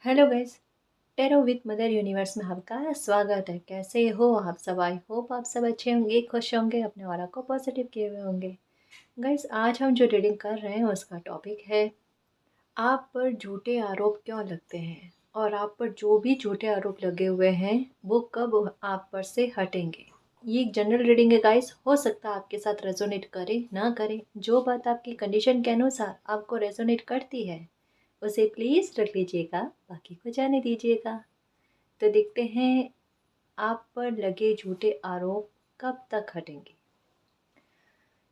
Hello guys. Tarot with mother universe में आपका स्वागत है। कैसे हो आप सब? आई होप आप सब अच्छे होंगे, खुश होंगे, अपने वाला को पॉजिटिव किए हुए होंगे। गाइस, आज हम जो रीडिंग कर रहे हैं उसका टॉपिक है, आप पर झूठे आरोप क्यों लगते हैं और आप पर जो भी झूठे आरोप लगे हुए हैं वो कब आप पर से हटेंगे। ये एक जनरल रीडिंग है गाइस, हो सकता है आपके साथ रेजोनेट करे ना करे। जो बात आपकी कंडीशन के अनुसार आपको रेजोनेट करती है उसे प्लीज़ रख लीजिएगा, बाकी को जाने दीजिएगा। तो देखते हैं आप पर लगे झूठे आरोप कब तक हटेंगे।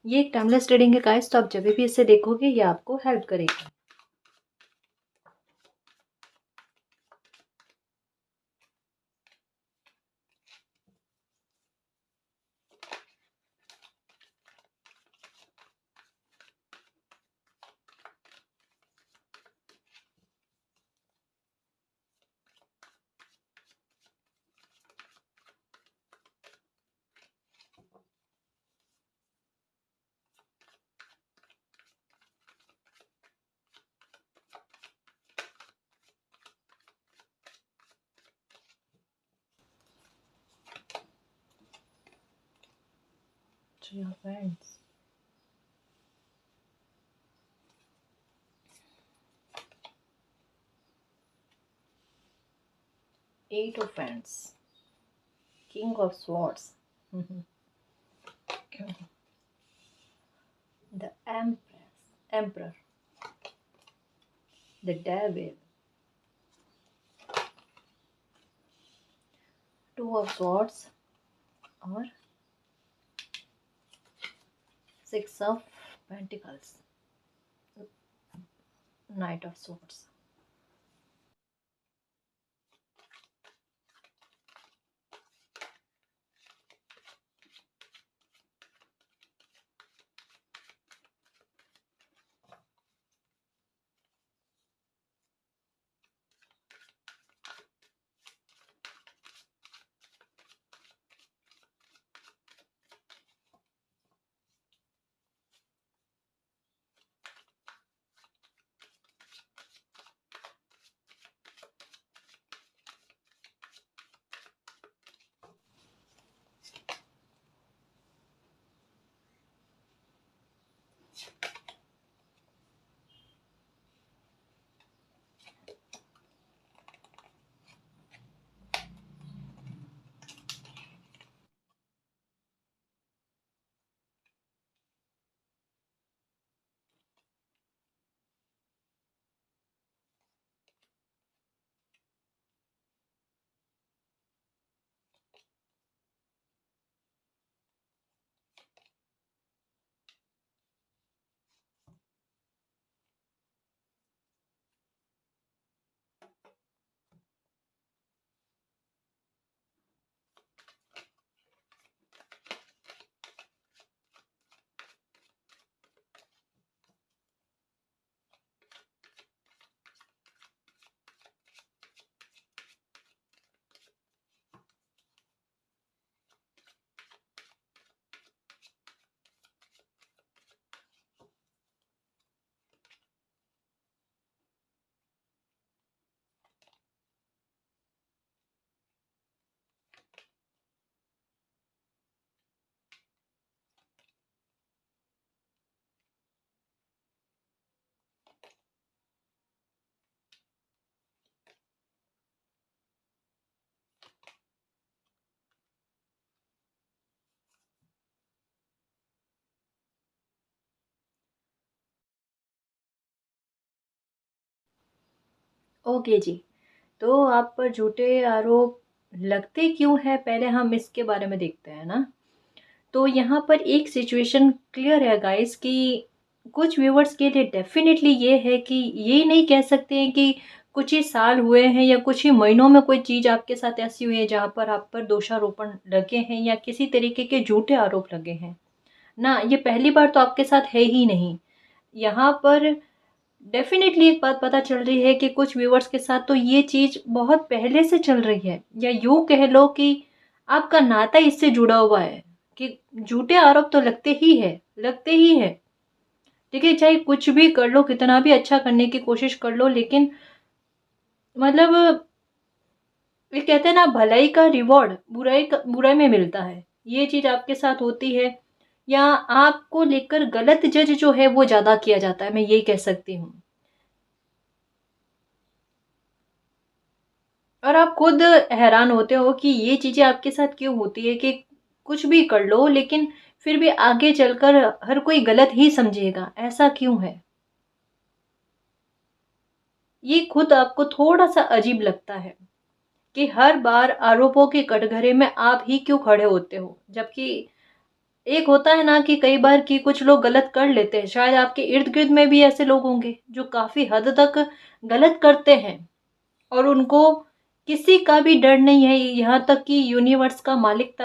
ये एक टाइमलेस रीडिंग है गाइस, तो आप जब भी इसे देखोगे ये आपको हेल्प करेगी। To your friends. Eight of Wands, King of Swords, the Emperor, the Devil, Two of Swords और Six of Pentacles, Knight of Swords. Okay जी, तो आप पर झूठे आरोप लगते क्यों हैं, पहले हम इसके बारे में देखते हैं ना। तो यहाँ पर एक सिचुएशन क्लियर है गाइस कि कुछ व्यूवर्स के लिए डेफिनेटली ये है कि ये नहीं कह सकते हैं कि कुछ ही साल हुए हैं या कुछ ही महीनों में कोई चीज़ आपके साथ ऐसी हुई है जहाँ पर आप पर दोषारोपण लगे हैं या किसी तरीके के झूठे आरोप लगे हैं ना। ये पहली बार तो आपके साथ है ही नहीं। यहाँ पर डेफिनेटली एक बात पता चल रही है कि कुछ व्यूवर्स के साथ तो ये चीज़ बहुत पहले से चल रही है, या यूँ कह लो कि आपका नाता इससे जुड़ा हुआ है कि झूठे आरोप तो लगते ही है, लगते ही है। ठीक है, चाहे कुछ भी कर लो, कितना भी अच्छा करने की कोशिश कर लो, लेकिन मतलब ये कहते हैं ना, भलाई का रिवॉर्ड बुराई में मिलता है। ये चीज़ आपके साथ होती है, या आपको लेकर गलत जज जो है वो ज़्यादा किया जाता है, मैं यही कह सकती हूँ। और आप खुद हैरान होते हो कि ये चीज़ें आपके साथ क्यों होती है, कि कुछ भी कर लो लेकिन फिर भी आगे चलकर हर कोई गलत ही समझेगा, ऐसा क्यों है? ये खुद आपको थोड़ा-सा अजीब लगता है कि हर बार आरोपों के कटघरे में आप ही क्यों खड़े होते हो? जबकि एक होता है ना कि कई बार कि कुछ लोग गलत कर लेते हैं, शायद आपके इर्द-गिर्द में भी ऐसे लोग होंगे जो काफ़ी हद तक गलत करते हैं और उनको किसी का भी डर नहीं है, यहाँ तक कि यूनिवर्स का मालिक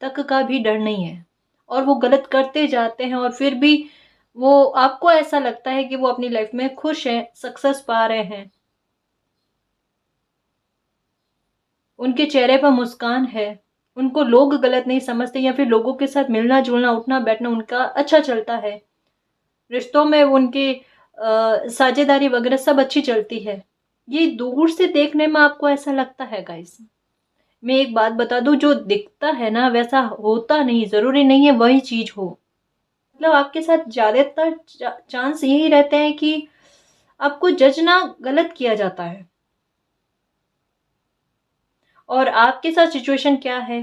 तक का भी डर नहीं है। और वो गलत करते जाते हैं और फिर भी वो आपको ऐसा लगता है कि वो अपनी लाइफ में खुश हैं, सक्सेस पा रहे हैं, उनके चेहरे पर मुस्कान है, उनको लोग गलत नहीं समझते, या फिर लोगों के साथ मिलना-जुलना, उठना-बैठना उनका अच्छा चलता है। रिश्तों में उनकी साझेदारी वगैरह सब अच्छी चलती है। ये दूर से देखने में आपको ऐसा लगता है गाइस। मैं एक बात बता दूँ, जो दिखता है ना वैसा होता नहीं, ज़रूरी नहीं है वही चीज़ हो। मतलब आपके साथ ज़्यादातर चांस यही रहते हैं कि आपको जज ना गलत किया जाता है। और आपके साथ सिचुएशन क्या है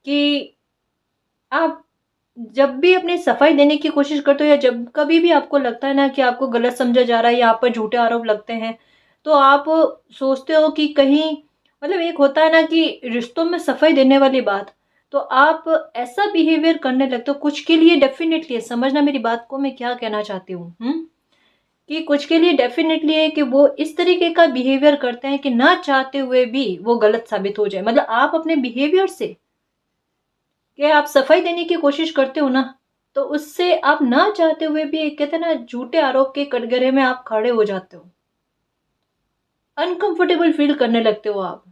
कि आप जब भी अपनी सफाई देने की कोशिश करते हो, या जब कभी भी आपको लगता है ना कि आपको गलत समझा जा रहा है या आप पर झूठे आरोप लगते हैं, तो आप सोचते हो कि कहीं, मतलब एक होता है ना कि रिश्तों में सफाई देने वाली बात, तो आप ऐसा बिहेवियर करने लगते हो कुछ के लिए, डेफिनेटली समझना मेरी बात को, मैं क्या कहना चाहती हूँ, कि कुछ के लिए डेफिनेटली है कि वो इस तरीके का बिहेवियर करते हैं कि ना चाहते हुए भी वो गलत साबित हो जाए। मतलब आप अपने बिहेवियर से, कि आप सफाई देने की कोशिश करते हो ना, तो उससे आप ना चाहते हुए भी एक कहते हैं ना झूठे आरोप के कटघरे में आप खड़े हो जाते हो। अनकंफर्टेबल फील करने लगते हो आप,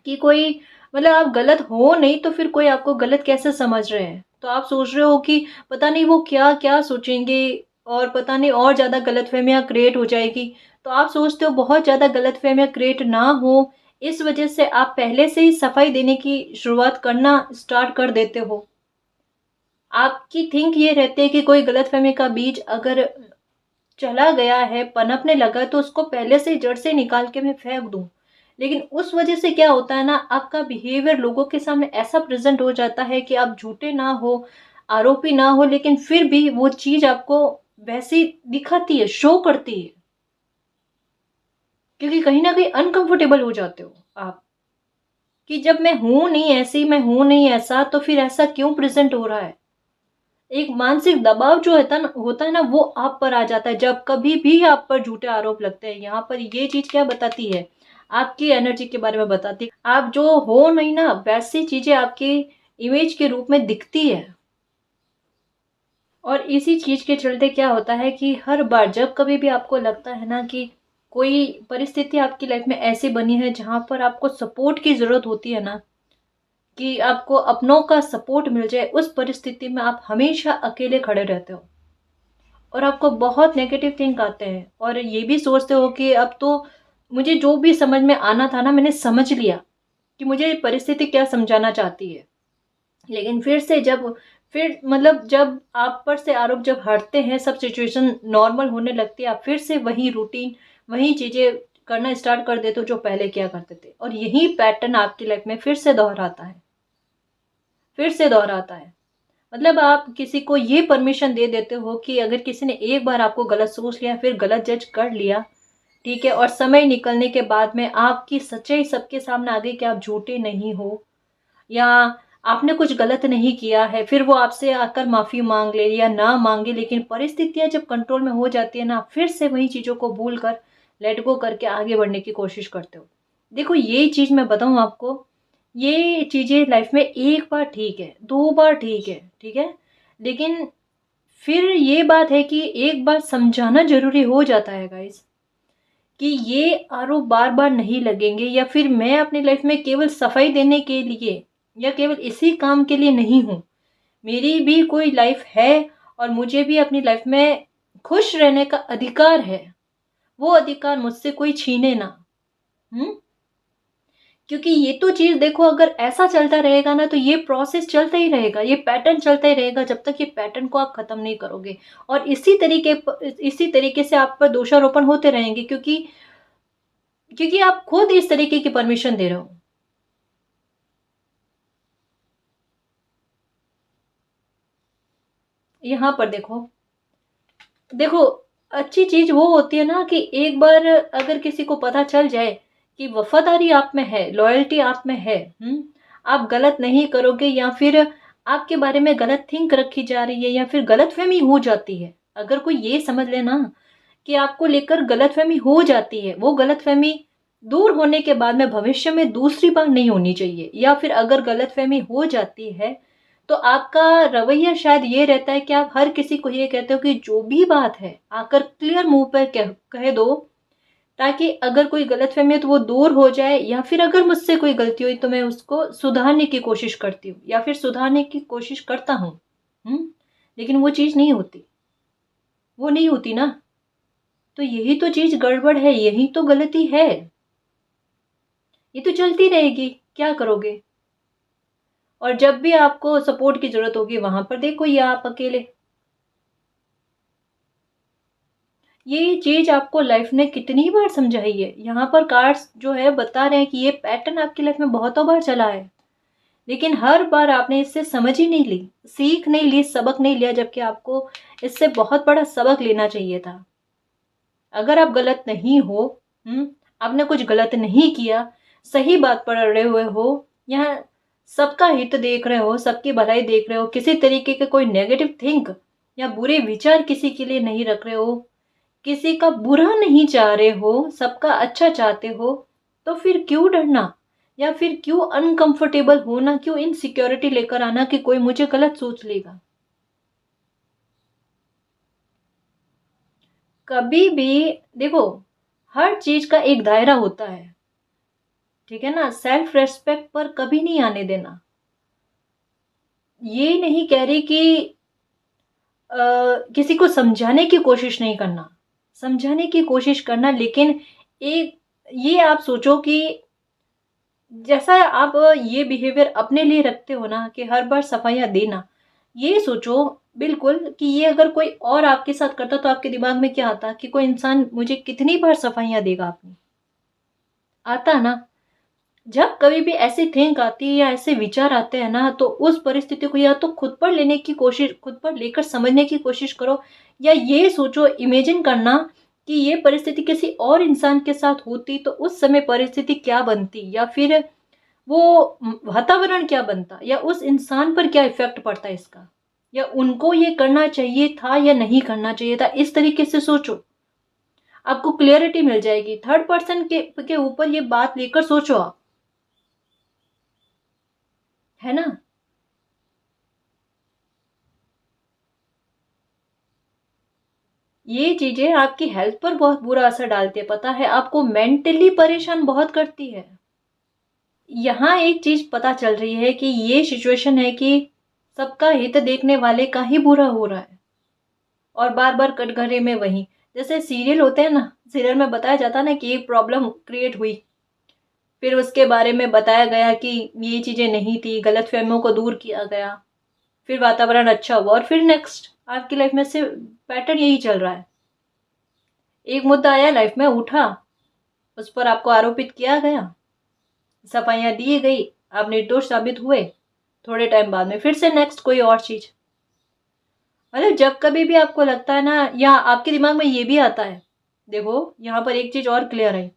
कि कोई, मतलब आप गलत हो नहीं तो फिर कोई आपको गलत कैसे समझ रहे हैं। तो आप सोच रहे हो कि पता नहीं वो क्या-क्या सोचेंगे, और पता नहीं और ज़्यादा गलतफ़हमियाँ क्रिएट हो जाएगी। तो आप सोचते हो बहुत ज़्यादा गलतफ़हमियाँ क्रिएट ना हो, इस वजह से आप पहले से ही सफाई देने की शुरुआत करना स्टार्ट कर देते हो। आपकी थिंक ये रहती है कि कोई गलतफ़हमी का बीज अगर चला गया है, पनपने लगा है, तो उसको पहले से जड़ से निकाल के मैं फेंक दूँ। लेकिन उस वजह से क्या होता है ना, आपका बिहेवियर लोगों के सामने ऐसा प्रेज़ेंट हो जाता है कि आप झूठे ना हो, आरोपी ना हो, लेकिन फिर भी वो चीज़ आपको वैसी दिखाती है, शो करती है। क्योंकि कहीं न कहीं अनकम्फ़र्टेबल हो जाते हो आप, कि जब मैं हूँ नहीं ऐसी, मैं हूँ नहीं ऐसा, तो फिर ऐसा क्यों प्रेज़ेंट हो रहा है? एक मानसिक दबाव जो होता है ना, वो आप पर आ जाता है जब कभी भी आप पर झूठे आरोप लगते हैं। यहाँ पर ये चीज़ क्या बताती है? आपकी एनर्जी के बारे में बताती है। आप जो हो नहीं ना, वैसी चीज़ें आपकी इमेज के रूप में दिखती है। और इसी चीज़ के चलते क्या होता है कि हर बार जब कभी भी आपको लगता है ना कि कोई परिस्थिति आपकी लाइफ में ऐसी बनी है जहाँ पर आपको सपोर्ट की ज़रूरत होती है ना, कि आपको अपनों का सपोर्ट मिल जाए, उस परिस्थिति में आप हमेशा अकेले खड़े रहते हो। और आपको बहुत नेगेटिव थिंक आते हैं और ये भी सोचते हो कि अब तो मुझे जो भी समझ में आना था ना, मैंने समझ लिया कि मुझे ये परिस्थिति क्या समझाना चाहती है। लेकिन फिर मतलब जब आप पर से आरोप जब हटते हैं, सब सिचुएशन नॉर्मल होने लगती है, आप फिर से वही रूटीन, वही चीज़ें करना स्टार्ट कर देते हो जो पहले किया करते थे, और यही पैटर्न आपकी लाइफ में फिर से दोहराता है। मतलब आप किसी को ये परमिशन दे देते हो कि अगर किसी ने एक बार आपको गलत सोच लिया, फिर गलत जज कर लिया, ठीक है, और समय निकलने के बाद में आपकी सच्चाई सबके सामने आ गई कि आप झूठे नहीं हो, या आपने कुछ गलत नहीं किया है, फिर वो आपसे आकर माफ़ी माँग ले या ना माँगे, लेकिन परिस्थितियाँ जब कंट्रोल में हो जाती है ना, फिर से वही चीज़ों को भूल कर, लेट गो करके आगे बढ़ने की कोशिश करते हो। देखो ये चीज़ मैं बताऊँ आपको, ये चीज़ें लाइफ में एक बार ठीक है, 2 बार ठीक है? लेकिन फिर ये बात है कि एक बार समझाना ज़रूरी हो जाता है गाइज़, कि ये आरोप बार-बार नहीं लगेंगे, या फिर मैं अपनी लाइफ में केवल सफाई देने के लिए या केवल इसी काम के लिए नहीं हूँ। मेरी भी कोई लाइफ है और मुझे भी अपनी लाइफ में खुश रहने का अधिकार है। वो अधिकार मुझसे कोई छीने ना। क्योंकि ये तो चीज देखो, अगर ऐसा चलता रहेगा ना तो ये प्रोसेस चलता ही रहेगा, ये पैटर्न चलता ही रहेगा जब तक ये पैटर्न को आप खत्म नहीं करोगे। और इसी तरीके से आप पर दोषारोपण होते रहेंगे, क्योंकि आप खुद इस तरीके की परमिशन दे रहे हो। यहाँ पर देखो, देखो, अच्छी चीज वो होती है ना कि एक बार अगर किसी को पता चल जाए कि वफादारी आप में है, लॉयल्टी आप में है, आप गलत नहीं करोगे, या फिर आपके बारे में गलत थिंक रखी जा रही है, या फिर गलतफहमी हो जाती है। अगर कोई ये समझ लेना कि आपको लेकर गलतफहमी हो जाती है, वो गलतफहमी दूर होने के बाद में भविष्य में दूसरी बार नहीं होनी चाहिए। या फिर अगर गलतफहमी हो जाती है तो आपका रवैया शायद ये रहता है कि आप हर किसी को ये कहते हो कि जो भी बात है आकर क्लियर मुंह पर कह दो, ताकि अगर कोई गलतफहमी है तो वो दूर हो जाए, या फिर अगर मुझसे कोई गलती हुई तो मैं उसको सुधारने की कोशिश करती हूँ या फिर सुधारने की कोशिश करता हूँ। लेकिन वो चीज नहीं होती, वो नहीं होती ना। तो यही तो चीज गड़बड़ है, यही तो गलती है। ये तो चलती रहेगी, क्या करोगे? और जब भी आपको सपोर्ट की जरूरत होगी वहां पर देखो ये आप अकेले। ये चीज आपको लाइफ ने कितनी बार समझाई है। यहाँ पर कार्ड्स जो है बता रहे हैं कि ये पैटर्न आपकी लाइफ में बहुतों बार चला है, लेकिन हर बार आपने इससे समझ ही नहीं ली, सीख नहीं ली, सबक नहीं लिया, जबकि आपको इससे बहुत बड़ा सबक लेना चाहिए था। अगर आप गलत नहीं हो, आपने कुछ गलत नहीं किया, सही बात पढ़ रहे हुए हो, यहाँ सबका हित देख रहे हो, सबकी भलाई देख रहे हो, किसी तरीके के कोई नेगेटिव थिंक या बुरे विचार किसी के लिए नहीं रख रहे हो, किसी का बुरा नहीं चाह रहे हो, सबका अच्छा चाहते हो, तो फिर क्यों डरना, या फिर क्यों अनकंफर्टेबल होना, क्यों इनसिक्योरिटी लेकर आना कि कोई मुझे गलत सोच लेगा। कभी भी देखो, हर चीज का एक दायरा होता है, ठीक है ना। सेल्फ रेस्पेक्ट पर कभी नहीं आने देना। ये नहीं कह रही कि किसी को समझाने की कोशिश नहीं करना, समझाने की कोशिश करना, लेकिन एक ये आप सोचो कि जैसा आप ये बिहेवियर अपने लिए रखते हो ना कि हर बार सफाइयाँ देना, ये सोचो बिल्कुल कि ये अगर कोई और आपके साथ करता तो आपके दिमाग में क्या आता कि कोई इंसान मुझे कितनी बार सफाइयाँ देगा अपनी। आता ना। जब कभी भी ऐसी थिंक आती है या ऐसे विचार आते हैं ना, तो उस परिस्थिति को या तो खुद पर लेने की कोशिश, खुद पर लेकर समझने की कोशिश करो, या ये सोचो, इमेजिन करना कि ये परिस्थिति किसी और इंसान के साथ होती तो उस समय परिस्थिति क्या बनती, या फिर वो वातावरण क्या बनता, या उस इंसान पर क्या इफेक्ट पड़ता है इसका, या उनको ये करना चाहिए था या नहीं करना चाहिए था। इस तरीके से सोचो, आपको क्लियरिटी मिल जाएगी। थर्ड पर्सन के ऊपर ये बात लेकर सोचो आप, है ना। ये चीजें आपकी हेल्थ पर बहुत बुरा असर डालती है, पता है, आपको मेंटली परेशान बहुत करती है। यहाँ एक चीज पता चल रही है कि ये सिचुएशन है कि सबका हित देखने वाले का ही बुरा हो रहा है, और बार बार कटघरे में वही, जैसे सीरियल होते हैं ना, सीरियल में बताया जाता है ना कि ये प्रॉब्लम क्रिएट हुई, फिर उसके बारे में बताया गया कि ये चीजें नहीं थी, गलतफहमियों को दूर किया गया, फिर वातावरण अच्छा हुआ, और फिर नेक्स्ट आपकी लाइफ में से पैटर्न यही चल रहा है। एक मुद्दा आया, लाइफ में उठा, उस पर आपको आरोपित किया गया, सफाइयां दी गई, आप निर्दोष साबित हुए, थोड़े टाइम बाद में फिर से नेक्स्ट कोई और चीज। मतलब जब कभी भी आपको लगता है ना, या आपके दिमाग में ये भी आता है, देखो यहाँ पर एक चीज और क्लियर है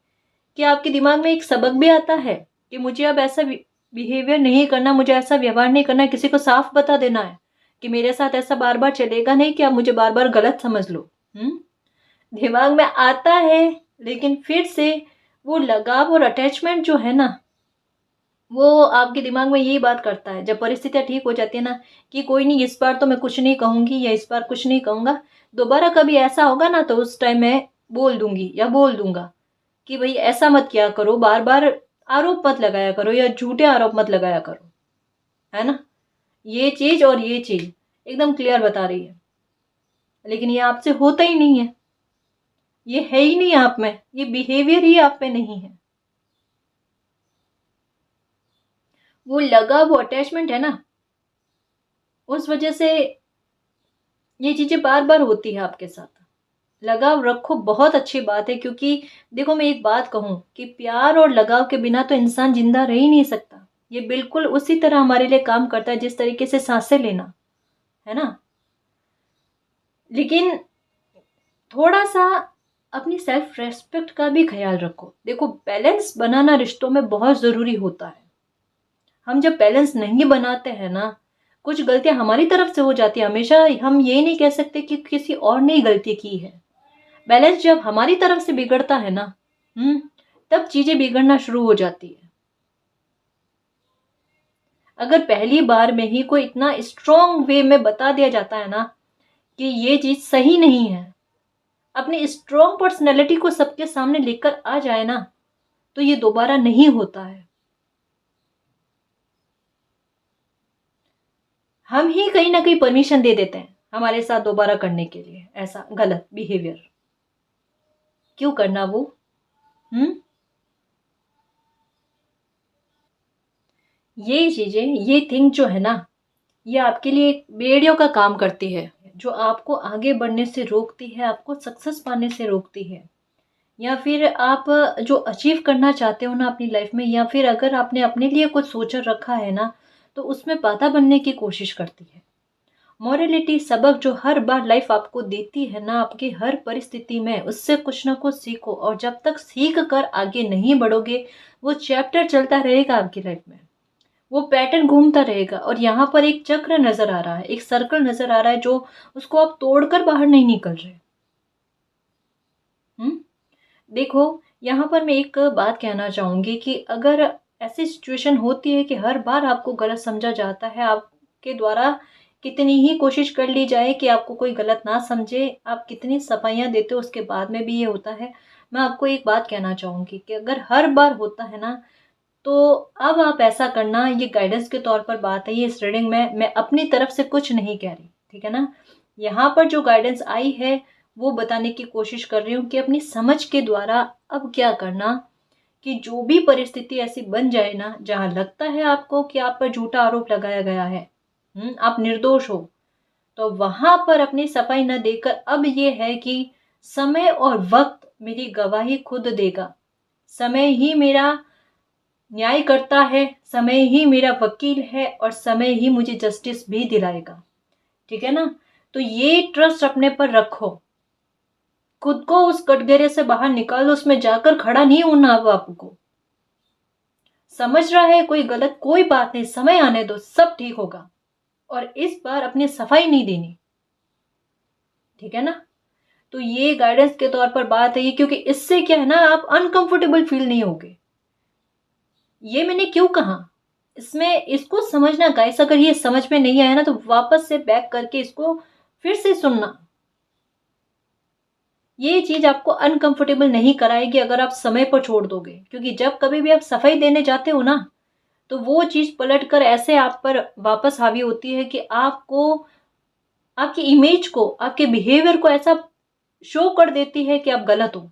कि आपके दिमाग में एक सबक भी आता है कि मुझे अब ऐसा बिहेवियर नहीं करना, मुझे ऐसा व्यवहार नहीं करना, किसी को साफ बता देना है कि मेरे साथ ऐसा बार बार चलेगा नहीं कि आप मुझे बार बार गलत समझ लो। दिमाग में आता है, लेकिन फिर से वो लगाव और अटैचमेंट जो है ना, वो आपके दिमाग में यही बात करता है। जब परिस्थितियां ठीक हो जाती है ना कि कोई नहीं, इस बार तो मैं कुछ नहीं कहूंगी, या इस बार कुछ नहीं कहूंगा, दोबारा कभी ऐसा होगा ना तो उस टाइम मैं बोल दूंगी या बोल दूंगा कि भाई ऐसा मत किया करो, बार बार आरोप मत लगाया करो, या झूठे आरोप मत लगाया करो, है ना। ये चीज और ये चीज एकदम क्लियर बता रही है, लेकिन ये आपसे होता ही नहीं है। ये है ही नहीं आप में, ये बिहेवियर ही आप में नहीं है। वो लगाव, वो अटैचमेंट है ना, उस वजह से ये चीजें बार बार होती है आपके साथ। लगाव रखो, बहुत अच्छी बात है, क्योंकि देखो मैं एक बात कहूं कि प्यार और लगाव के बिना तो इंसान जिंदा रह ही नहीं सकता। ये बिल्कुल उसी तरह हमारे लिए काम करता है जिस तरीके से सांसें लेना, है ना। लेकिन थोड़ा सा अपनी सेल्फ रेस्पेक्ट का भी ख्याल रखो। देखो बैलेंस बनाना रिश्तों में बहुत जरूरी होता है। हम जब बैलेंस नहीं बनाते हैं ना, कुछ गलतियां हमारी तरफ से हो जाती है। हमेशा हम ये नहीं कह सकते कि किसी और ने गलती की है। बैलेंस जब हमारी तरफ से बिगड़ता है ना, तब चीजें बिगड़ना शुरू हो जाती है। अगर पहली बार में ही कोई इतना स्ट्रॉन्ग वे में बता दिया जाता है ना कि ये चीज सही नहीं है, अपनी स्ट्रॉन्ग पर्सनैलिटी को सबके सामने लेकर आ जाए ना, तो ये दोबारा नहीं होता है। हम ही कहीं ना कहीं परमिशन दे देते हैं हमारे साथ दोबारा करने के लिए ऐसा गलत बिहेवियर। क्यों करना वो? हम्म ये चीजें, ये थिंग जो है ना, ये आपके लिए एक बेड़ियों का काम करती है, जो आपको आगे बढ़ने से रोकती है, आपको सक्सेस पाने से रोकती है। या फिर आप जो अचीव करना चाहते हो ना अपनी लाइफ में, या फिर अगर आपने अपने लिए कुछ सोच रखा है ना, तो उसमें बाधा बनने की कोशिश करती है। मॉरलिटी सबक जो हर बार लाइफ आपको देती है ना, आपकी हर परिस्थिति में उससे कुछ ना कुछ सीखो, और जब तक सीख कर आगे नहीं बढ़ोगे, वो चैप्टर चलता रहेगा आपकी लाइफ में, वो पैटर्न घूमता रहेगा। और यहाँ पर एक चक्र नजर आ रहा है, एक सर्कल नजर आ रहा है, जो उसको आप तोड़कर बाहर नहीं निकल रहे। हम्म देखो, यहाँ पर मैं एक बात कहना चाहूंगी कि अगर ऐसी सिचुएशन होती है कि हर बार आपको गलत समझा जाता है, आपके द्वारा कितनी ही कोशिश कर ली जाए कि आपको कोई गलत ना समझे, आप कितनी सफाइयाँ देते हो उसके बाद में भी ये होता है, मैं आपको एक बात कहना चाहूंगी कि अगर हर बार होता है ना, तो अब आप ऐसा करना, ये गाइडेंस के तौर पर बात है, ये इस रीडिंग में मैं अपनी तरफ से कुछ नहीं कह रही, ठीक है ना। यहाँ पर जो गाइडेंस आई है वो बताने की कोशिश कर रही हूँ कि अपनी समझ के द्वारा अब क्या करना, कि जो भी परिस्थिति ऐसी बन जाए ना जहां लगता है आपको कि आप पर झूठा आरोप लगाया गया है, आप निर्दोष हो, तो वहां पर अपनी सफाई न देकर अब ये है कि समय और वक्त मेरी गवाही खुद देगा। समय ही मेरा न्याय करता है, समय ही मेरा वकील है, और समय ही मुझे जस्टिस भी दिलाएगा, ठीक है ना। तो ये ट्रस्ट अपने पर रखो, खुद को उस कटघरे से बाहर निकालो, उसमें जाकर खड़ा नहीं होना। अब आपको समझ रहा है कोई गलत, कोई बात नहीं, समय आने दो, सब ठीक होगा। और इस बार अपनी सफाई नहीं देनी, ठीक है ना। तो ये गाइडेंस के तौर पर बात है ये, क्योंकि इससे क्या है ना, आप अनकंफर्टेबल फील नहीं होगे। ये मैंने क्यों कहा, इसमें इसको समझना गाइस, अगर ये समझ में नहीं आया ना, तो वापस से बैक करके इसको फिर से सुनना। ये चीज आपको अनकंफर्टेबल नहीं कराएगी अगर आप समय पर छोड़ दोगे, क्योंकि जब कभी भी आप सफाई देने जाते हो ना, तो वो चीज पलट कर ऐसे आप पर वापस हावी होती है कि आपको, आपकी इमेज को, आपके बिहेवियर को ऐसा शो कर देती है कि आप गलत हो।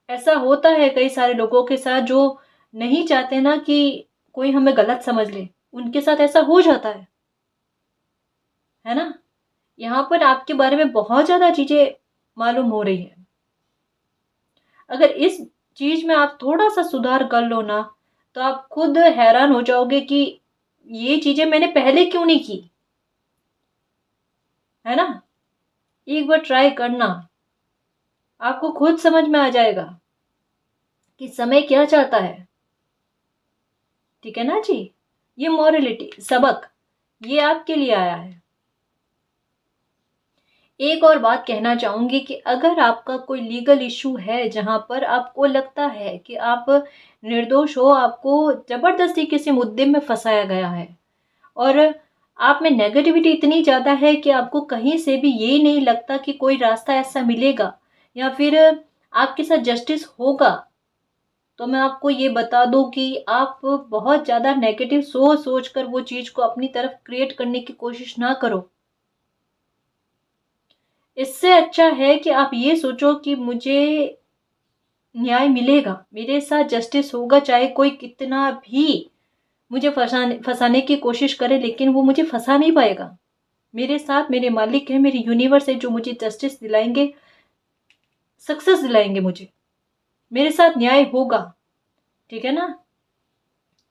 ऐसा होता है कई सारे लोगों के साथ जो नहीं चाहते ना कि कोई हमें गलत समझ ले, उनके साथ ऐसा हो जाता है ना। यहाँ पर आपके बारे में बहुत ज्यादा चीजें मालूम हो रही है। अगर इस चीज में आप थोड़ा सा सुधार कर लो ना, तो आप खुद हैरान हो जाओगे कि ये चीजें मैंने पहले क्यों नहीं की, है ना। एक बार ट्राई करना, आपको खुद समझ में आ जाएगा कि समय क्या चाहता है, ठीक है ना जी। ये मॉरलिटी सबक, ये आपके लिए आया है। एक और बात कहना चाहूंगी कि अगर आपका कोई लीगल इशू है जहां पर आपको लगता है कि आप निर्दोष हो, आपको जबरदस्ती किसी मुद्दे में फंसाया गया है, और आप में नेगेटिविटी इतनी ज्यादा है कि आपको कहीं से भी ये नहीं लगता कि कोई रास्ता ऐसा मिलेगा या फिर आपके साथ जस्टिस होगा, तो मैं आपको ये बता दूं कि आप बहुत ज्यादा नेगेटिव सोच सोच कर वो चीज को अपनी तरफ क्रिएट करने की कोशिश ना करो। इससे अच्छा है कि आप ये सोचो कि मुझे न्याय मिलेगा, मेरे साथ जस्टिस होगा, चाहे कोई कितना भी मुझे फंसाने फंसाने की कोशिश करे, लेकिन वो मुझे फंसा नहीं पाएगा। मेरे साथ मेरे मालिक हैं, मेरे यूनिवर्स है, जो मुझे जस्टिस दिलाएंगे, सक्सेस दिलाएंगे मुझे, मेरे साथ न्याय होगा। ठीक है ना।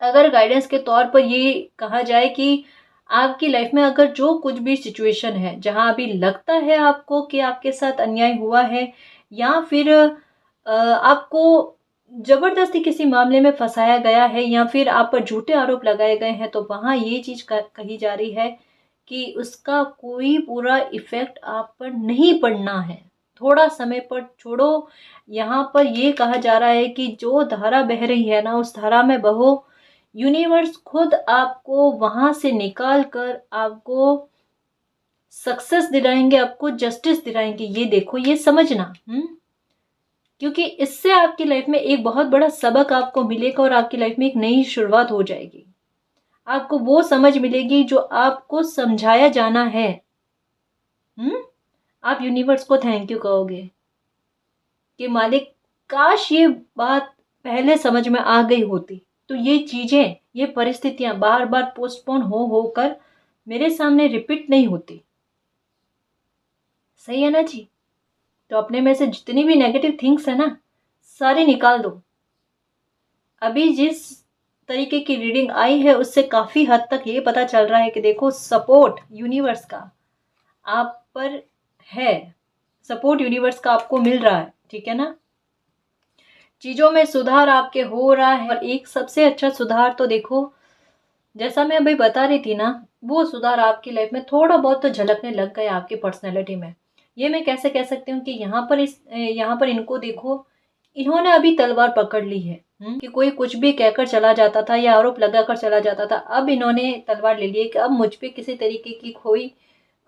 अगर गाइडेंस के तौर पर ये कहा जाए कि आपकी लाइफ में अगर जो कुछ भी सिचुएशन है जहां अभी लगता है आपको कि आपके साथ अन्याय हुआ है, या फिर आपको जबरदस्ती किसी मामले में फंसाया गया है, या फिर आप पर झूठे आरोप लगाए गए हैं, तो वहां ये चीज कही जा रही है कि उसका कोई बुरा इफेक्ट आप पर नहीं पड़ना है। थोड़ा समय पर छोड़ो। यहाँ पर ये कहा जा रहा है कि जो धारा बह रही है ना, उस धारा में बहो। यूनिवर्स खुद आपको वहां से निकाल कर आपको सक्सेस दिलाएंगे, आपको जस्टिस दिलाएंगे। ये देखो, ये समझना। क्योंकि इससे आपकी लाइफ में एक बहुत बड़ा सबक आपको मिलेगा और आपकी लाइफ में एक नई शुरुआत हो जाएगी। आपको वो समझ मिलेगी जो आपको समझाया जाना है। आप यूनिवर्स को थैंक यू कहोगे कि मालिक, काश ये बात पहले समझ में आ गई होती, तो ये चीजें, ये परिस्थितियां बार बार पोस्टपोन हो होकर मेरे सामने रिपीट नहीं होती। सही है ना जी। तो अपने में से जितनी भी नेगेटिव थिंग्स है ना, सारे निकाल दो। अभी जिस तरीके की रीडिंग आई है उससे काफी हद तक ये पता चल रहा है कि देखो, सपोर्ट यूनिवर्स का आप पर है, सपोर्ट यूनिवर्स का आपको मिल रहा है। ठीक है ना। चीजों में सुधार आपके हो रहा है, और एक सबसे अच्छा सुधार तो देखो, जैसा मैं अभी बता रही थी ना, वो सुधार आपकी लाइफ में थोड़ा बहुत तो झलकने लग गया आपकी पर्सनैलिटी में। ये मैं कैसे कह सकती हूँ कि यहाँ पर इनको देखो, इन्होंने अभी तलवार पकड़ ली है। कि कोई कुछ भी कहकर चला जाता था या आरोप लगाकर चला जाता था, अब इन्होंने तलवार ले ली है कि अब मुझ पे किसी तरीके की कोई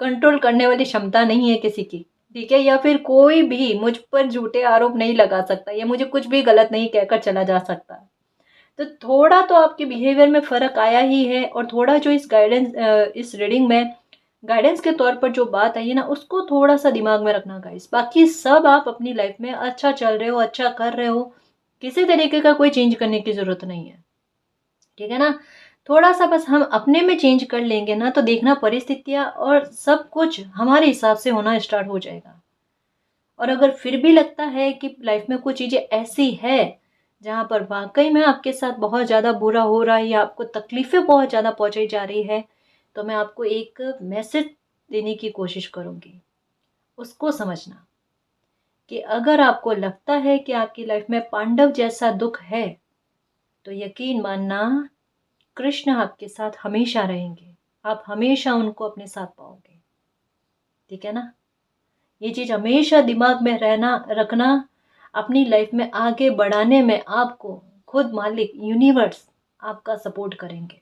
कंट्रोल करने वाली क्षमता नहीं है किसी की। ठीक है। या फिर कोई भी मुझ पर झूठे आरोप नहीं लगा सकता, या मुझे कुछ भी गलत नहीं कहकर चला जा सकता। तो थोड़ा तो आपके बिहेवियर में फर्क आया ही है, और थोड़ा जो इस रीडिंग में गाइडेंस के तौर पर जो बात आई है ना, उसको थोड़ा सा दिमाग में रखना गाइस। बाकी सब आप अपनी लाइफ में अच्छा चल रहे हो, अच्छा कर रहे हो, किसी तरीके का कोई चेंज करने की जरूरत नहीं है। ठीक है ना। थोड़ा सा बस हम अपने में चेंज कर लेंगे ना, तो देखना परिस्थितियां और सब कुछ हमारे हिसाब से होना स्टार्ट हो जाएगा। और अगर फिर भी लगता है कि लाइफ में कुछ चीजें ऐसी है जहां पर वाकई में आपके साथ बहुत ज्यादा बुरा हो रहा है, या आपको तकलीफें बहुत ज्यादा पहुंचाई जा रही है, तो मैं आपको एक मैसेज देने की कोशिश करूंगी। उसको समझना कि अगर आपको लगता है कि आपकी लाइफ में पांडव जैसा दुख है, तो यकीन मानना, कृष्ण आपके साथ हमेशा रहेंगे। आप हमेशा उनको अपने साथ पाओगे। ठीक है ना। ये चीज हमेशा दिमाग में रहना रखना। अपनी लाइफ में आगे बढ़ाने में आपको खुद मालिक यूनिवर्स आपका सपोर्ट करेंगे।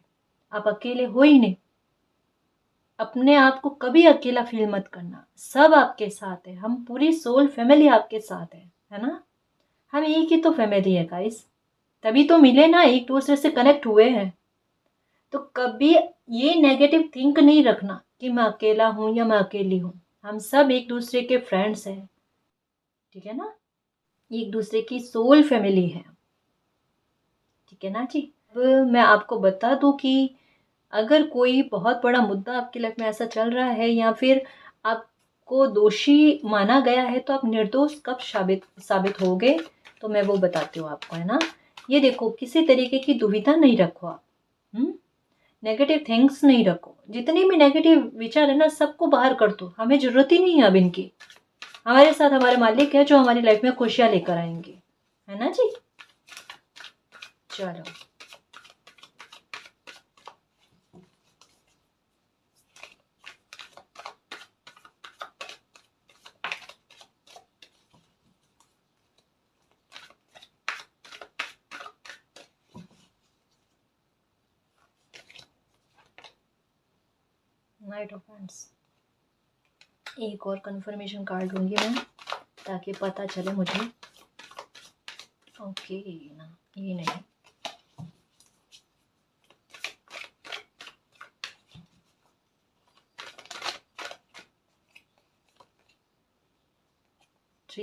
आप अकेले हो ही नहीं। अपने आप को कभी अकेला फील मत करना, सब आपके साथ है। हम पूरी सोल फैमिली आपके साथ है ना। हम एक ही तो फैमिली है गाइस, तभी तो मिले ना, एक दूसरे से कनेक्ट हुए हैं। तो कभी ये नेगेटिव थिंक नहीं रखना कि मैं अकेला हूं या मैं अकेली हूं। हम सब एक दूसरे के फ्रेंड्स हैं। ठीक है ना। एक दूसरे की सोल फैमिली है। ठीक है ना जी। अब मैं आपको बता दूं कि अगर कोई बहुत बड़ा मुद्दा आपकी लाइफ में ऐसा चल रहा है, या फिर आपको दोषी माना गया है, तो आप निर्दोष कब साबित साबित होगे, तो मैं वो बताती हूँ आपको, है ना। ये देखो, किसी तरीके की दुविधा नहीं रखो आप। नेगेटिव थिंग्स नहीं रखो। जितने भी नेगेटिव विचार है ना, सबको बाहर कर दो। हमें जरूरत ही नहीं है अब इनकी। हमारे साथ हमारे मालिक है जो हमारी लाइफ में खुशियां लेकर आएंगे, है ना जी। चलो। Night of friends. एक और कंफर्मेशन कार्ड लूंगी मैं, ताकि पता चले मुझे। ओके ना, ये नहीं।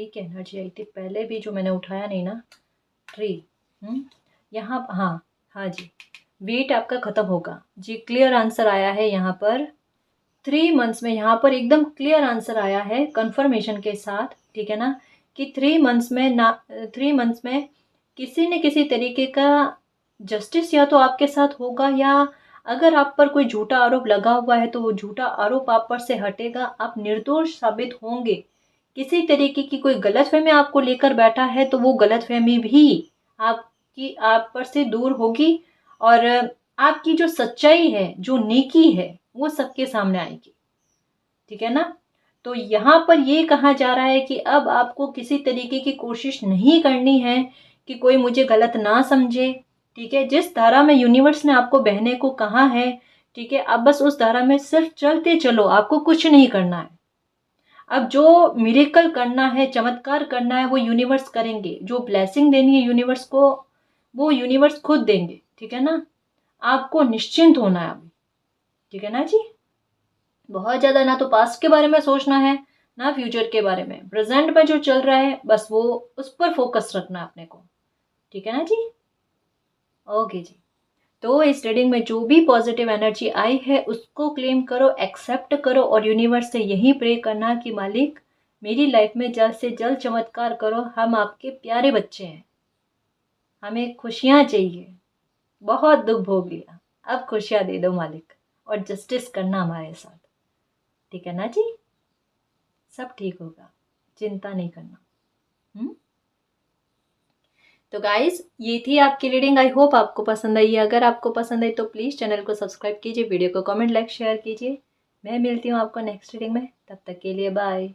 3 की एनर्जी आई थी पहले भी, जो मैंने उठाया नहीं ना, 3। यहाँ हाँ जी, वेट आपका ख़त्म होगा जी। क्लियर आंसर आया है यहाँ पर 3 मंथ्स में, यहाँ पर एकदम क्लियर आंसर आया है कंफर्मेशन के साथ, ठीक है ना, कि 3 मंथ्स में ना, 3 मंथ्स में किसी न किसी तरीके का जस्टिस या तो आपके साथ होगा, या अगर आप पर कोई झूठा आरोप लगा हुआ है तो वो झूठा आरोप आप पर से हटेगा, आप निर्दोष साबित होंगे। किसी तरीके की कोई गलतफहमी आपको लेकर बैठा है तो वो गलतफहमी भी आप पर से दूर होगी, और आपकी जो सच्चाई है, जो नेकी है, वो सबके सामने आएगी, ठीक है ना। तो यहाँ पर ये कहा जा रहा है कि अब आपको किसी तरीके की कोशिश नहीं करनी है कि कोई मुझे गलत ना समझे, ठीक है। जिस धारा में यूनिवर्स ने आपको बहने को कहा है, ठीक है, अब बस उस धारा में सिर्फ चलते चलो, आपको कुछ नहीं करना है। अब जो मिरेकल करना है, चमत्कार करना है, वो यूनिवर्स करेंगे। जो ब्लेसिंग देनी है यूनिवर्स को, वो यूनिवर्स खुद देंगे, ठीक है ना। आपको निश्चिंत होना है अभी, ठीक है ना जी। बहुत ज़्यादा ना तो पास्ट के बारे में सोचना है, ना फ्यूचर के बारे में। प्रेजेंट में जो चल रहा है बस वो उस पर फोकस रखना है अपने को, ठीक है ना जी। ओके जी। तो इस रीडिंग में जो भी पॉजिटिव एनर्जी आई है उसको क्लेम करो, एक्सेप्ट करो, और यूनिवर्स से यही प्रे करना कि मालिक मेरी लाइफ में जल्द से जल्द चमत्कार करो। हम आपके प्यारे बच्चे हैं, हमें खुशियाँ चाहिए, बहुत दुख भोग लिया, अब खुशियाँ दे दो मालिक, और जस्टिस करना हमारे साथ, ठीक है ना जी। सब ठीक होगा, चिंता नहीं करना। तो गाइज ये थी आपकी रीडिंग। आई होप आपको पसंद आई है। अगर आपको पसंद आई तो प्लीज़ चैनल को सब्सक्राइब कीजिए, वीडियो को कमेंट लाइक शेयर कीजिए। मैं मिलती हूँ आपको नेक्स्ट रीडिंग में, तब तक के लिए बाय।